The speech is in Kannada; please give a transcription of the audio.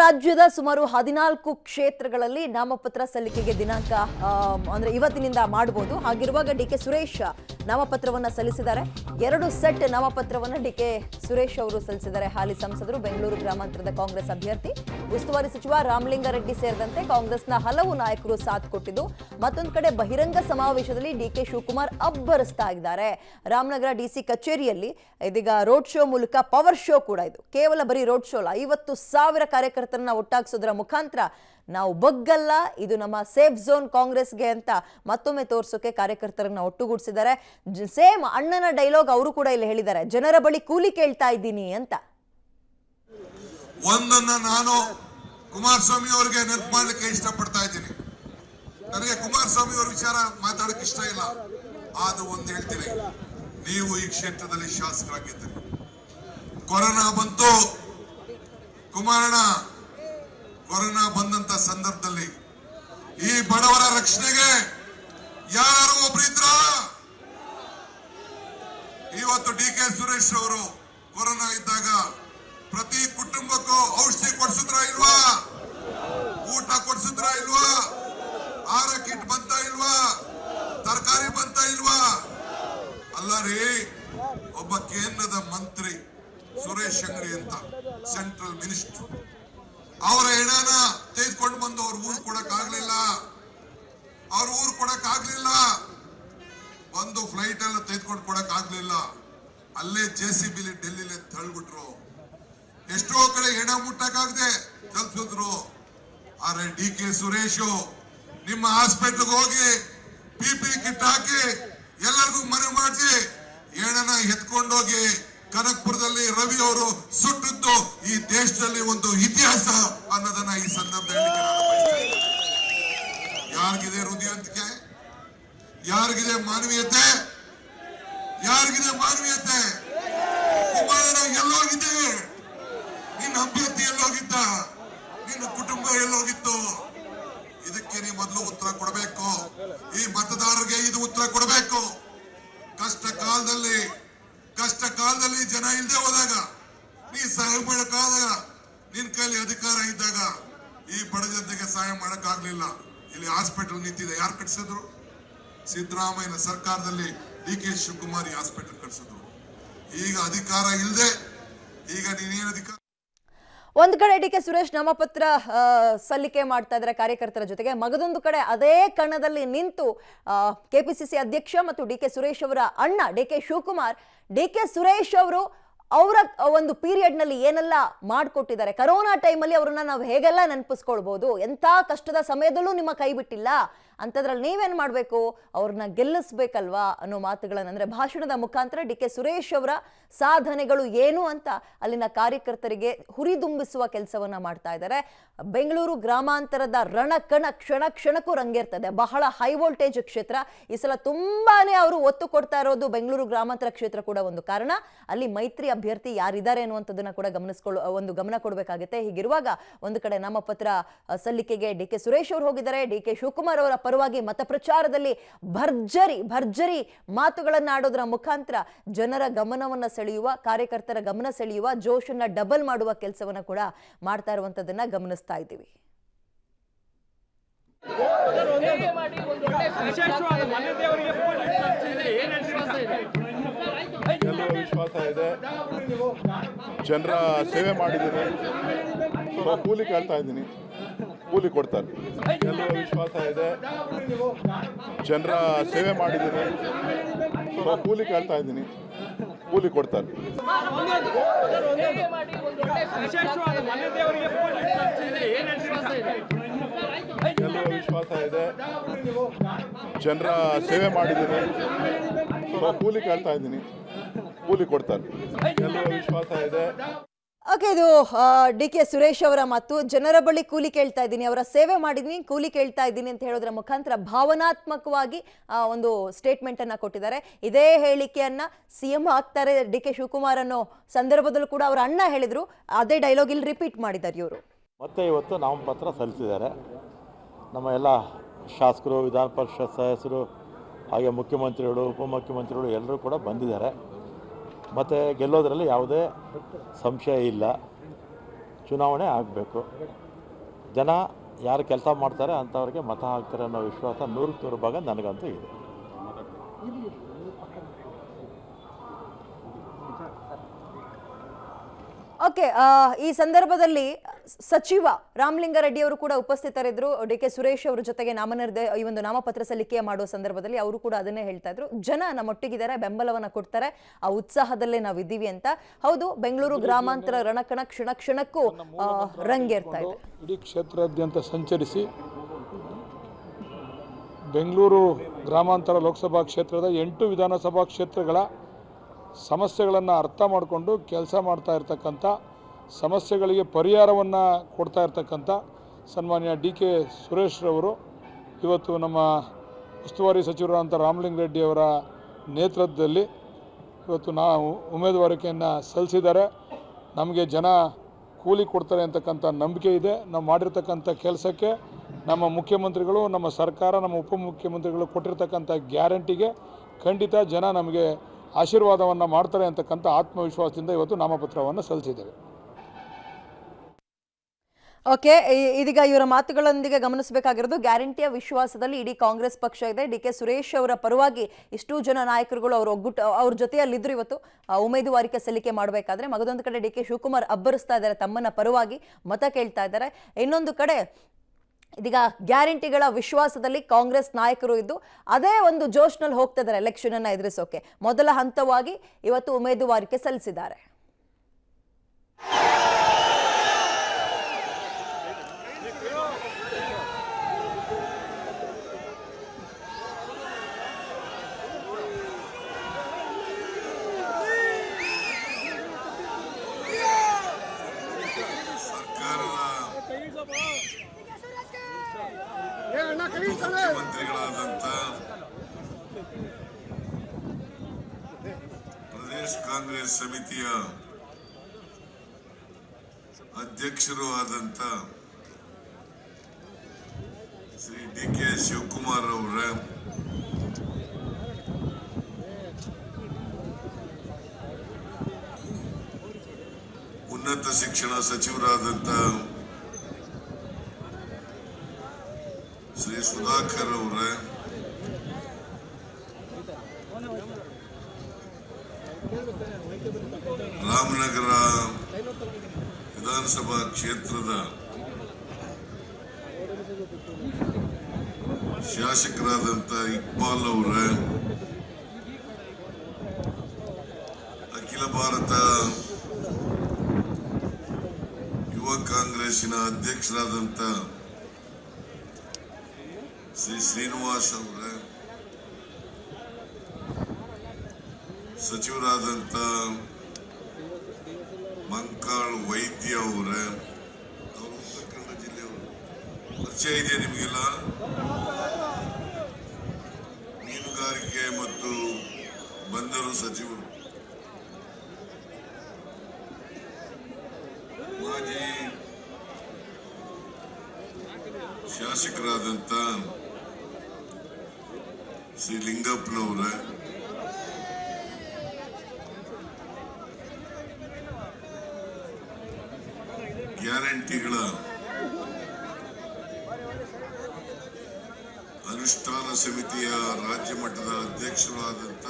ರಾಜ್ಯದ ಸುಮಾರು 14 ಕ್ಷೇತ್ರಗಳಲ್ಲಿ ನಾಮಪತ್ರ ಸಲ್ಲಿಕೆಗೆ ದಿನಾಂಕ ಅಂದ್ರೆ ಇವತ್ತಿನಿಂದ ಮಾಡಬಹುದು. ಹಾಗಿರುವಾಗ ಡಿಕೆ ಸುರೇಶ್ ನಾಮಪತ್ರವನ್ನ ಸಲ್ಲಿಸಿದ್ದಾರೆ. 2 ಸೆಟ್ ನಾಮಪತ್ರವನ್ನ ಡಿಕೆ ಸುರೇಶ್ ಅವರು ಸಲ್ಲಿಸಿದ್ದಾರೆ. ಹಾಲಿ ಸಂಸದರು, ಬೆಂಗಳೂರು ಗ್ರಾಮಾಂತರದ ಕಾಂಗ್ರೆಸ್ ಅಭ್ಯರ್ಥಿ, ಉಸ್ತುವಾರಿ ಸಚಿವ ರಾಮಲಿಂಗಾರೆಡ್ಡಿ ಸೇರಿದಂತೆ ಕಾಂಗ್ರೆಸ್ನ ಹಲವು ನಾಯಕರು ಸಾಥ್ ಕೊಟ್ಟಿದ್ದು, ಮತ್ತೊಂದು ಕಡೆ ಬಹಿರಂಗ ಸಮಾವೇಶದಲ್ಲಿ ಡಿಕೆ ಶಿವಕುಮಾರ್ ಅಬ್ಬರಿಸ್ತಾ ಇದ್ದಾರೆ. ರಾಮನಗರ ಡಿಸಿ ಕಚೇರಿಯಲ್ಲಿ ಇದೀಗ ರೋಡ್ ಶೋ ಮೂಲಕ ಪವರ್ ಶೋ ಕೂಡ ಇದು. ಕೇವಲ ಬರೀ ರೋಡ್ ಶೋ ಅಲ್ಲ, 50,000 ಕಾರ್ಯಕರ್ತರನ್ನ ಒಟ್ಟಾಗಿಸೋದ್ರ ಮುಖಾಂತರ ನಾವು ಬಗ್ಗಲ್ಲ, ಇದು ನಮ್ಮ ಸೇಫ್ ಝೋನ್ ಕಾಂಗ್ರೆಸ್ಗೆ ಅಂತ ಮತ್ತೊಮ್ಮೆ ತೋರ್ಸೋಕೆ ಕಾರ್ಯಕರ್ತರನ್ನ ಒಟ್ಟುಗೂಡಿಸಿದ್ದಾರೆ. ಸೇಮ್ ಅಣ್ಣನ ಡೈಲಾಗ್ ಅವರು ಕೂಡ ಇಲ್ಲಿ ಹೇಳಿದ್ದಾರೆ, ಜನರ ಬಳಿ ಕೂಲಿ ಕೇಳ್ತಾ ಇದ್ದೀನಿ ಅಂತ. ಒಂದನ್ನ ನಾನು ಕುಮಾರಸ್ವಾಮಿ ಅವರಿಗೆ ನೆನಪು ಮಾಡ್ಲಿಕ್ಕೆ ಇಷ್ಟಪಡ್ತಾ ಇದ್ದೀನಿ. ನನಗೆ ಕುಮಾರಸ್ವಾಮಿ ಅವರ ವಿಚಾರ ಮಾತಾಡಕ್ಕೆ ಇಷ್ಟ ಇಲ್ಲ, ಆದ್ರೂ ಒಂದು ಹೇಳ್ತೀನಿ, ನೀವು ಈ ಕ್ಷೇತ್ರದಲ್ಲಿ ಶಾಸಕರಾಗಿದ್ದೀರಿ. ಕೊರೋನಾ ಬಂತು, ಕೊರೋನಾ ಬಂದಂತ ಸಂದರ್ಭದಲ್ಲಿ ಈ ಬಡವರ ರಕ್ಷಣೆಗೆ ಯಾರು ಒಬ್ಬರಿದ್ರ? ಇವತ್ತು ಡಿಕೆ ಸುರೇಶ್ ಅವರು ಕೊರೋನಾ ಇದ್ದಾಗ ಪ್ರತಿ ಕುಟುಂಬಕ್ಕೂ ಔಷಧಿ ಕೊಡ್ಸಿದ್ರ ಇಲ್ವಾ? ಊಟ ಕೊಡ್ಸಿದ್ರ ಇಲ್ವಾ? ಆಹಾರ ಕಿಟ್ ಬಂತ ಇಲ್ವಾ? ತರಕಾರಿ ಬಂತ ಇಲ್ವಾ? ಅಲ್ಲ ರೀ, ಒಬ್ಬ ಕೇಂದ್ರದ ಮಂತ್ರಿ ಸುರೇಶ್ ಅಂಗಡಿ ಅಂತ, ಸೆಂಟ್ರಲ್ ಮಿನಿಸ್ಟರ್, ಅವರ ಹೆಣನ ತೆಗೆದುಕೊಂಡು ಬಂದು ಅವ್ರ ಊರು ಕೊಡಕ್ ಆಗ್ಲಿಲ್ಲ. ಒಂದು ಫ್ಲೈಟ್ ಎಲ್ಲ ತೆಗೆದುಕೊಂಡು ಕೊಡಕ್ ಆಗ್ಲಿಲ್ಲ. ಅಲ್ಲೇ JCB ಡೆಲ್ಲಿಲಿ ತಳ್ಳಿಬಿಟ್ರು. ಎಷ್ಟೋ ಕಡೆ ಹೆಣ ಮುಟ್ಟಕ್ಕಾಗದೆ ತಲುಪಿದ್ರು. ಆದ್ರೆ ಡಿಕೆ ಸುರೇಶ್ ನಿಮ್ಮ ಹಾಸ್ಪಿಟಲ್ಗೆ ಹೋಗಿ PPE ಕಿಟ್ ಹಾಕಿ ಎಲ್ಲರಿಗೂ ಮನೆ ಮಾಡಿಸಿ ಹೆಣನ ಎತ್ಕೊಂಡೋಗಿ ಕನಕಪುರದಲ್ಲಿ ರವಿ ಅವರು ಸುಟ್ಟಿದ್ದು ಈ ದೇಶದಲ್ಲಿ ಒಂದು ಇತಿಹಾಸ ಅನ್ನೋದನ್ನ ಈ ಸಂದರ್ಭದಲ್ಲಿ ಯಾರಿಗಿದೆ ಹೃದಯಂತಿಕೆ? ಯಾರಿಗಿದೆ ಮಾನವೀಯತೆ? ಕುಮಾರಣ್ಣ ಎಲ್ಲೋಗಿದೆ? ನಿನ್ನ ಅಭ್ಯರ್ಥಿ ಎಲ್ಲೋಗಿದ್ದ? ನಿನ್ನ ಕುಟುಂಬ ಎಲ್ಲೋಗಿತ್ತು? ಇದಕ್ಕೆ ನೀವು ಮೊದಲು ಉತ್ತರ ಕೊಡಬೇಕು. ಈ ಮತದಾರರಿಗೆ ಇದು ಉತ್ತರ ಕೊಡಬೇಕು. ಕಷ್ಟ ಕಾಲದಲ್ಲಿ ಜನ ಇಲ್ಲದೆ ಹೋದಾಗ, ನೀ ಸಹಾಯ ಮಾಡಕ್ಕಾದಾಗ, ನಿನ್ ಕೈಲಿ ಅಧಿಕಾರ ಇದ್ದಾಗ ಈ ಬಡ ಜನತೆಗೆ ಸಹಾಯ ಮಾಡಕ್ಕಾಗ್ಲಿಲ್ಲ. ಇಲ್ಲಿ ಹಾಸ್ಪಿಟಲ್ ನಿಂತಿದೆ, ಯಾರು ಕಟ್ಸಿದ್ರು? ಸಿದ್ದರಾಮಯ್ಯನ ಸರ್ಕಾರದಲ್ಲಿ DK ಶಿವಕುಮಾರ್ ಈ ಹಾಸ್ಪಿಟಲ್ ಕಟ್ಸಿದ್ರು. ಈಗ ಅಧಿಕಾರ ಇಲ್ಲದೆ ಈಗ ನೀನೇನು ಅಧಿಕಾರ? ಒಂದು ಕಡೆ ಡಿಕೆ ಸುರೇಶ್ ನಾಮಪತ್ರ ಸಲ್ಲಿಕೆ ಮಾಡ್ತಾ ಇದ್ದಾರೆ ಕಾರ್ಯಕರ್ತರ ಜೊತೆಗೆ, ಮಗದೊಂದು ಕಡೆ ಅದೇ ಕಣದಲ್ಲಿ ನಿಂತು KPCC ಅಧ್ಯಕ್ಷ ಮತ್ತು ಡಿಕೆ ಸುರೇಶ್ ಅವರ ಅಣ್ಣ DK ಶಿವಕುಮಾರ್, ಡಿಕೆ ಸುರೇಶ್ ಅವರು ಅವರ ಒಂದು ಪೀರಿಯಡ್ ನಲ್ಲಿ ಏನೆಲ್ಲ ಮಾಡಿಕೊಟ್ಟಿದ್ದಾರೆ, ಕರೋನಾ ಟೈಮಲ್ಲಿ ಅವ್ರನ್ನ ನಾವು ಹೇಗೆಲ್ಲ ನೆನಪಿಸ್ಕೊಳ್ಬಹುದು, ಎಂಥ ಕಷ್ಟದ ಸಮಯದಲ್ಲೂ ನಿಮ್ಮ ಕೈ ಬಿಟ್ಟಿಲ್ಲ ಅಂತದ್ರಲ್ಲಿ ನೀವೇನ್ ಮಾಡಬೇಕು, ಅವ್ರನ್ನ ಗೆಲ್ಲಿಸ್ಬೇಕಲ್ವಾ ಅನ್ನೋ ಮಾತುಗಳನ್ನ, ಅಂದ್ರೆ ಭಾಷಣದ ಮುಖಾಂತರ ಡಿಕೆ ಸುರೇಶ್ ಅವರ ಸಾಧನೆಗಳು ಏನು ಅಂತ ಅಲ್ಲಿನ ಕಾರ್ಯಕರ್ತರಿಗೆ ಹುರಿದುಂಬಿಸುವ ಕೆಲಸವನ್ನ ಮಾಡ್ತಾ ಇದ್ದಾರೆ. ಬೆಂಗಳೂರು ಗ್ರಾಮಾಂತರದ ರಣಕಣ ಕ್ಷಣಕ್ಕೂ ರಂಗೇರ್ತದೆ. ಬಹಳ ಹೈ ವೋಲ್ಟೇಜ್ ಕ್ಷೇತ್ರ. ಈ ಸಲ ತುಂಬಾನೇ ಅವರು ಒತ್ತು ಕೊಡ್ತಾ ಇರೋದು ಬೆಂಗಳೂರು ಗ್ರಾಮಾಂತರ ಕ್ಷೇತ್ರ ಕೂಡ ಒಂದು ಕಾರಣ. ಅಲ್ಲಿ ಮೈತ್ರಿ ಅಭ್ಯರ್ಥಿ ಯಾರಿದ್ದಾರೆ ಅನ್ನುವಂಥದ್ದನ್ನ ಕೂಡ ಗಮನ ಕೊಡಬೇಕಾಗುತ್ತೆ. ಹೀಗಿರುವಾಗ ಒಂದು ಕಡೆ ನಾಮಪತ್ರ ಸಲ್ಲಿಕೆಗೆ ಡಿಕೆ ಸುರೇಶ್ ಅವರು ಹೋಗಿದ್ದಾರೆ. ಡಿಕೆ ಶಿವಕುಮಾರ್ ಅವರ ಪರವಾಗಿ ಮತ ಪ್ರಚಾರದಲ್ಲಿ ಭರ್ಜರಿ ಮಾತುಗಳನ್ನ ಆಡೋದ್ರ ಮುಖಾಂತರ ಜನರ ಗಮನವನ್ನ ಸೆಳೆಯುವ, ಕಾರ್ಯಕರ್ತರ ಗಮನ ಸೆಳೆಯುವ, ಜೋಶನ್ನ ಡಬಲ್ ಮಾಡುವ ಕೆಲಸವನ್ನ ಕೂಡ ಮಾಡ್ತಾ ಇರುವಂತದನ್ನ ಗಮನಿಸ್ತಾ ಇದ್ದೀವಿ. ವಿಶ್ವಾಸ ಇದೆ, ಜನರ ಸೇವೆ ಮಾಡಿದ್ದೀನಿ, ಕೂಲಿ ಕೇಳ್ತಾ ಇದ್ದೀನಿ, ಕೂಲಿ ಕೊಡ್ತಾರೆ. ಎಲ್ಲರೂ ವಿಶ್ವಾಸ ಇದೆ, ಜನರ ಸೇವೆ ಮಾಡಿದ್ದೀನಿ, ಕೂಲಿ ಕೇಳ್ತಾ ಇದ್ದೀನಿ, ಕೂಲಿ ಕೊಡ್ತಾರೆ. ಎಲ್ಲರೂ ವಿಶ್ವಾಸ ಇದೆ, ಜನರ ಸೇವೆ ಮಾಡಿದ್ದೀನಿ, ಕೂಲಿ ಕೇಳ್ತಾ ಇದ್ದೀನಿ, ಕೂಲಿ ಕೊಡ್ತಾರೆ. ಎಲ್ಲರೂ ವಿಶ್ವಾಸ ಇದೆ. ಓಕೆ, ಇದು ಡಿಕೆ ಸುರೇಶ್ ಅವರ ಮಾತು. ಜನರ ಬಳಿ ಕೂಲಿ ಕೇಳ್ತಾ ಇದ್ದೀನಿ, ಅವರ ಸೇವೆ ಮಾಡಿದ್ದೀನಿ, ಕೂಲಿ ಕೇಳ್ತಾ ಇದ್ದೀನಿ ಅಂತ ಹೇಳೋದ್ರ ಮುಖಾಂತರ ಭಾವನಾತ್ಮಕವಾಗಿ ಒಂದು ಸ್ಟೇಟ್ಮೆಂಟ್ ಅನ್ನ ಕೊಟ್ಟಿದ್ದಾರೆ. ಇದೇ ಹೇಳಿಕೆಯನ್ನ CM ಆಗ್ತಾರೆ ಡಿಕೆ ಶಿವಕುಮಾರ್ ಅನ್ನೋ ಸಂದರ್ಭದಲ್ಲೂ ಕೂಡ ಅವರ ಅಣ್ಣ ಹೇಳಿದ್ರು. ಅದೇ ಡೈಲಾಗ್ ಇಲ್ಲಿ ರಿಪೀಟ್ ಮಾಡಿದ್ದಾರೆ ಇವರು. ಮತ್ತೆ ಇವತ್ತು ನಾಮಪತ್ರ ಸಲ್ಲಿಸಿದ್ದಾರೆ. ನಮ್ಮ ಎಲ್ಲ ಶಾಸಕರು, ವಿಧಾನ ಪರಿಷತ್ ಸದಸ್ಯರು, ಹಾಗೆ ಮುಖ್ಯಮಂತ್ರಿಗಳು, ಉಪಮುಖ್ಯಮಂತ್ರಿಗಳು ಎಲ್ಲರೂ ಕೂಡ ಬಂದಿದ್ದಾರೆ. ಮತ್ತು ಗೆಲ್ಲೋದ್ರಲ್ಲಿ ಯಾವುದೇ ಸಂಶಯ ಇಲ್ಲ. ಚುನಾವಣೆ ಆಗಬೇಕು. ಜನ ಯಾರು ಕೆಲಸ ಮಾಡ್ತಾರೆ ಅಂಥವ್ರಿಗೆ ಮತ ಹಾಕ್ತಾರೆ ಅನ್ನೋ ವಿಶ್ವಾಸ 100% ಭಾಗ ನನಗಂತೂ ಇದೆ. ಓಕೆ, ಈ ಸಂದರ್ಭದಲ್ಲಿ ಸಚಿವ ರಾಮಲಿಂಗಾರೆಡ್ಡಿ ಅವರು ಕೂಡ ಉಪಸ್ಥಿತರಿದ್ದರು. ಡಿ.ಕೆ. ಸುರೇಶ್ ಅವರ ಜೊತೆಗೆ ಈ ಒಂದು ನಾಮಪತ್ರ ಸಲ್ಲಿಕೆ ಮಾಡುವ ಸಂದರ್ಭದಲ್ಲಿ ಅವರು ಕೂಡ ಅದನ್ನೇ ಹೇಳ್ತಾ ಇದ್ರು, ಜನ ನಮ್ಮೊಟ್ಟಿಗಿದ್ದಾರೆ, ಬೆಂಬಲವನ್ನ ಕೊಡ್ತಾರೆ, ಆ ಉತ್ಸಾಹದಲ್ಲೇ ನಾವಿದ್ದೀವಿ ಅಂತ. ಹೌದು, ಬೆಂಗಳೂರು ಗ್ರಾಮಾಂತರ ರಣಕಣ ಕ್ಷಣ ಕ್ಷಣಕ್ಕೂ ರಂಗೇರ್ತಾ ಇದೆ. ಇಡೀ ಕ್ಷೇತ್ರಾದ್ಯಂತ ಸಂಚರಿಸಿ ಬೆಂಗಳೂರು ಗ್ರಾಮಾಂತರ ಲೋಕಸಭಾ ಕ್ಷೇತ್ರದ 8 ವಿಧಾನಸಭಾ ಕ್ಷೇತ್ರಗಳ ಸಮಸ್ಯೆಗಳನ್ನು ಅರ್ಥ ಮಾಡಿಕೊಂಡು ಕೆಲಸ ಮಾಡ್ತಾ ಇರ್ತಕ್ಕಂಥ, ಸಮಸ್ಯೆಗಳಿಗೆ ಪರಿಹಾರವನ್ನು ಕೊಡ್ತಾ ಇರ್ತಕ್ಕಂಥ ಸನ್ಮಾನ್ಯ ಡಿ.ಕೆ. ಸುರೇಶ್ರವರು ಇವತ್ತು ನಮ್ಮ ಉಸ್ತುವಾರಿ ಸಚಿವರಾದಂಥ ರಾಮಲಿಂಗಾರೆಡ್ಡಿ ಅವರ ನೇತೃತ್ವದಲ್ಲಿ ಇವತ್ತು ನಾವು ಉಮೇದುವಾರಿಕೆಯನ್ನು ಸಲ್ಲಿಸಿದ್ದಾರೆ. ನಮಗೆ ಜನ ಕೂಲಿ ಕೊಡ್ತಾರೆ ಅಂತಕ್ಕಂಥ ನಂಬಿಕೆ ಇದೆ. ನಾವು ಮಾಡಿರ್ತಕ್ಕಂಥ ಕೆಲಸಕ್ಕೆ ನಮ್ಮ ಮುಖ್ಯಮಂತ್ರಿಗಳು, ನಮ್ಮ ಸರ್ಕಾರ, ನಮ್ಮ ಉಪಮುಖ್ಯಮಂತ್ರಿಗಳು ಕೊಟ್ಟಿರ್ತಕ್ಕಂಥ ಗ್ಯಾರಂಟಿಗೆ ಖಂಡಿತ ಜನ ನಮಗೆ ಆಶೀರ್ವಾದವನ್ನು ಮಾಡ್ತಾರೆ ಅಂತಕ್ಕಂಥ ಆತ್ಮವಿಶ್ವಾಸದಿಂದ ಇವತ್ತು ನಾಮಪತ್ರವನ್ನು ಸಲ್ಲಿಸಿದ್ದೇವೆ. ಓಕೆ, ಇದೀಗ ಇವರ ಮಾತುಗಳೊಂದಿಗೆ ಗಮನಿಸಬೇಕಾಗಿರೋದು, ಗ್ಯಾರಂಟಿಯ ವಿಶ್ವಾಸದಲ್ಲಿ ಇಡೀ ಕಾಂಗ್ರೆಸ್ ಪಕ್ಷ ಇದೆ. ಡಿ.ಕೆ. ಸುರೇಶ್ ಅವರ ಪರವಾಗಿ ಇಷ್ಟೂ ಜನ ನಾಯಕರುಗಳು ಅವ್ರ ಜೊತೆಯಲ್ಲಿದ್ದರು. ಇವತ್ತು ಉಮೇದುವಾರಿಕೆ ಸಲ್ಲಿಕೆ ಮಾಡಬೇಕಾದ್ರೆ ಮಗದೊಂದು ಕಡೆ ಡಿ.ಕೆ. ಶಿವಕುಮಾರ್ ಅಬ್ಬರಿಸ್ತಾ ಇದ್ದಾರೆ, ತಮ್ಮನ್ನ ಪರವಾಗಿ ಮತ ಕೇಳ್ತಾ ಇದ್ದಾರೆ. ಇನ್ನೊಂದು ಕಡೆ ಇದೀಗ ಗ್ಯಾರಂಟಿಗಳ ವಿಶ್ವಾಸದಲ್ಲಿ ಕಾಂಗ್ರೆಸ್ ನಾಯಕರು ಇದ್ದು ಅದೇ ಒಂದು ಜೋಶ್ನಲ್ಲಿ ಹೋಗ್ತಾ ಇದ್ದಾರೆ ಎಲೆಕ್ಷನ್ ಅನ್ನ ಎದುರಿಸೋಕೆ. ಮೊದಲ ಹಂತವಾಗಿ ಇವತ್ತು ಉಮೇದುವಾರಿಕೆ ಸಲ್ಲಿಸಿದ್ದಾರೆ. ಮುಖ್ಯಮಂತ್ರಿಗಳಾದಂಥ ಪ್ರದೇಶ ಕಾಂಗ್ರೆಸ್ ಸಮಿತಿಯ ಅಧ್ಯಕ್ಷರು ಆದಂಥ ಶ್ರೀ ಡಿ.ಕೆ. ಶಿವಕುಮಾರ್ ಅವರ ಉನ್ನತ ಶಿಕ್ಷಣ ಸಚಿವರಾದಂಥ ಶ್ರೀ ಸುಧಾಕರ್ ಅವರ ರಾಮನಗರ ವಿಧಾನಸಭಾ ಕ್ಷೇತ್ರದ ಶಾಸಕರಾದಂಥ ಇಕ್ಬಾಲ್ ಅವರ ಅಖಿಲ ಭಾರತ ಯುವ ಕಾಂಗ್ರೆಸ್ಸಿನ ಅಧ್ಯಕ್ಷರಾದಂಥ ಶ್ರೀ ಶ್ರೀನಿವಾಸ್ ಅವರ ಸಚಿವರಾದಂಥ ಮಂಕಾಳ್ ವೈದ್ಯ ಅವರ ಉತ್ತರ ಕನ್ನಡ ಜಿಲ್ಲೆಯವರು ಪರಿಚಯ ಇದೆಯಾ ನಿಮಗೆಲ್ಲ? ಮೀನುಗಾರಿಕೆ ಮತ್ತು ಬಂದರು ಸಚಿವರು, ಮಾಜಿ ಶಾಸಕರಾದಂಥ ಶ್ರೀ ಲಿಂಗಪ್ಪನವರ, ಗ್ಯಾರಂಟಿಗಳ ಅನುಷ್ಠಾನ ಸಮಿತಿಯ ರಾಜ್ಯ ಮಟ್ಟದ ಅಧ್ಯಕ್ಷರು ಆದಂಥ